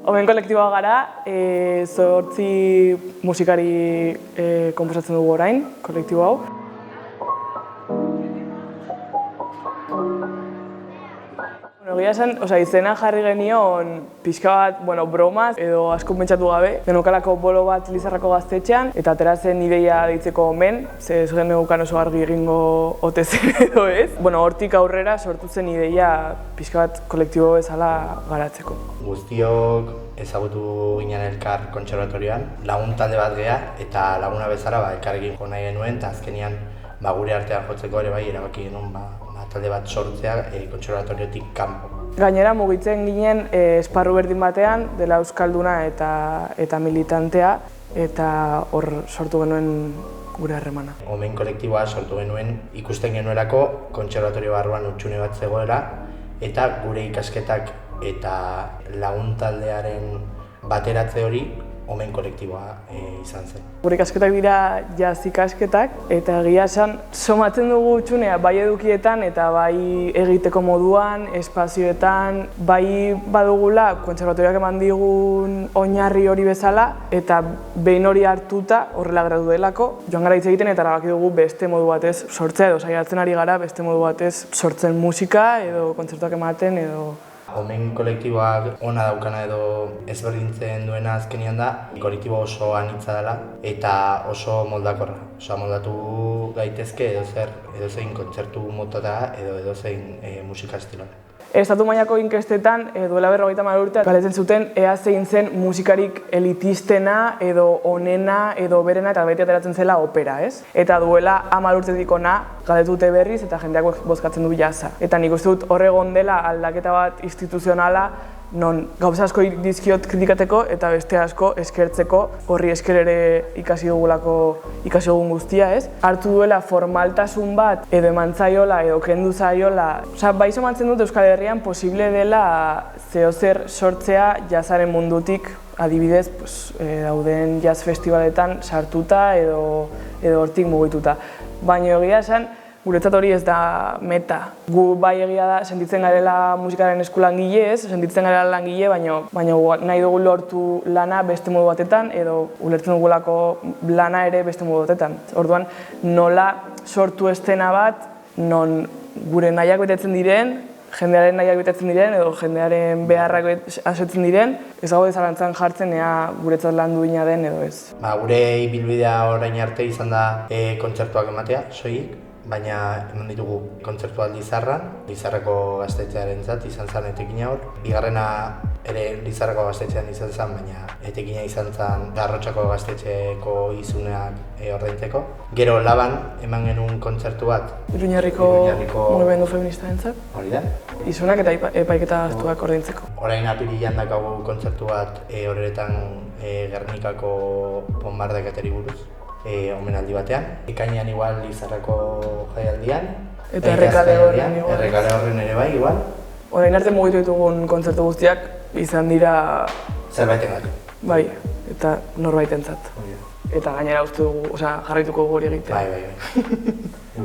Omen kolektiboa gara, 8 musikari konposatzen dugu orain, kolektibo hau. Egia esan, izena jarri genion pixka bat, bromaz edo asko pentsatu gabe. Genokalako bolo bat Lizarrako gaztetxean eta atera zen ideia deitzeko omen, ze ez geneukan oso argi egingo ote zen edo ez. Hortik aurrera sortu zen ideia pixka bat kolektibo bezala garatzeko. Guztiok ezagutu ginen elkar kontserbatorioan, lagun talde bat geha eta laguna bezala elkarrekin jo nahi genuen eta azkenean gure artean jotzeko ere bai erabaki genuen talde bat sortzea kontserbatoriotik kanpo. Gainera mugitzen ginen esparru berdin batean, dela euskalduna eta militantea, eta hor sortu genuen gure harremana. Omen kolektiboa sortu genuen ikusten genuelako kontserbatorio barruan hutsune bat zegoela eta gure ikasketak eta lagun taldearen bateratze hori omen kolektiboa izan zen. Gure ikasketak dira jazz ikasketak eta egia esan somatzen dugu hutsunea bai edukietan eta bai egiteko moduan, espazioetan, bai badugula kontserbatorioak eman digun oinarri hori bezala eta behin hori hartuta horrela gradu delako joan gara hitz egiten eta erabaki dugu beste modu batez sortzea edo saiatzen ari gara beste modu batez sortzen musika edo kontzertuak ematen edo Omen kolektiboak ona daukana edo ezberdintzen duena azkenean da kolektibo oso anitza dela eta oso moldakorra. Moldatu gaitezke edozein kontzertu motara edo edozein musika estiloa. Estatu mailako inkestetan duela 50 urte galdetzen zuten ea zein zen musikarik elitistena edo onena edo berena eta beti ateratzen zela opera, ez? Eta duela 10 urtetik hona galdetute berriz eta jendeak bozkatzen du jazza. Eta nik uste dut hor egon dela aldaketa bat instituzionala non gauza asko dizkiot kritikateko eta beste asko eskertzeko horri esker ere ikasi dugun guztia, ez? Hartu duela formaltasun bat edo eman zaiola edo kendu zaiola. Bai somatzen dut Euskal Herrian posible dela zeozer sortzea jazzaren mundutik adibidez dauden jazz festivaletan sartuta edo hortik mugituta. Baina egia esan, guretzat hori ez da meta. Gu bai egia da, sentitzen garela musikaren eskulangile ez, sentitzen garela langile, baina nahi dugu lortu lana beste modu batetan edo ulertzen dugulako lana ere beste modu batetan. Orduan, nola sortu estena bat, non gure nahiak betetzen diren, jendearen nahiak betetzen diren edo jendearen beharrak asetzen diren, ez gaude zalantzan jartzen ea guretzat lan duina den edo ez. Gure ibilbidea orain arte izan da kontzertuak ematea, soilik. Baina eman ditugu kontzertu bat Lizarrako gaztetxearentzat izan zen etekina hor. Bigarrena ere Lizarrako gaztetxean izan zen, baina etekina izan zen Garrotxako gaztetxeko izuneak ordaintzeko. Gero Laban eman genuen kontzertu bat. Iruñerriko mugimendu feministarentzat. Hori da. Izunak eta epaiketa gastuak ordaintzeko. Orain apirilean daukagu kontzertu bat horretan Gernikako bonbardaketari buruz. Omenaldi batean. Ekainean igual Lizarrako jaialdian. Eta Errekale horren igual. Errekale horren ere bai, igual. Orain arte mugitu ditugun kontzertu guztiak izan dira... Zerbaitenak. Bai, eta norbaitentzat. Eta gainera uste dugu, jarraituko dugu hori egitea. Bai.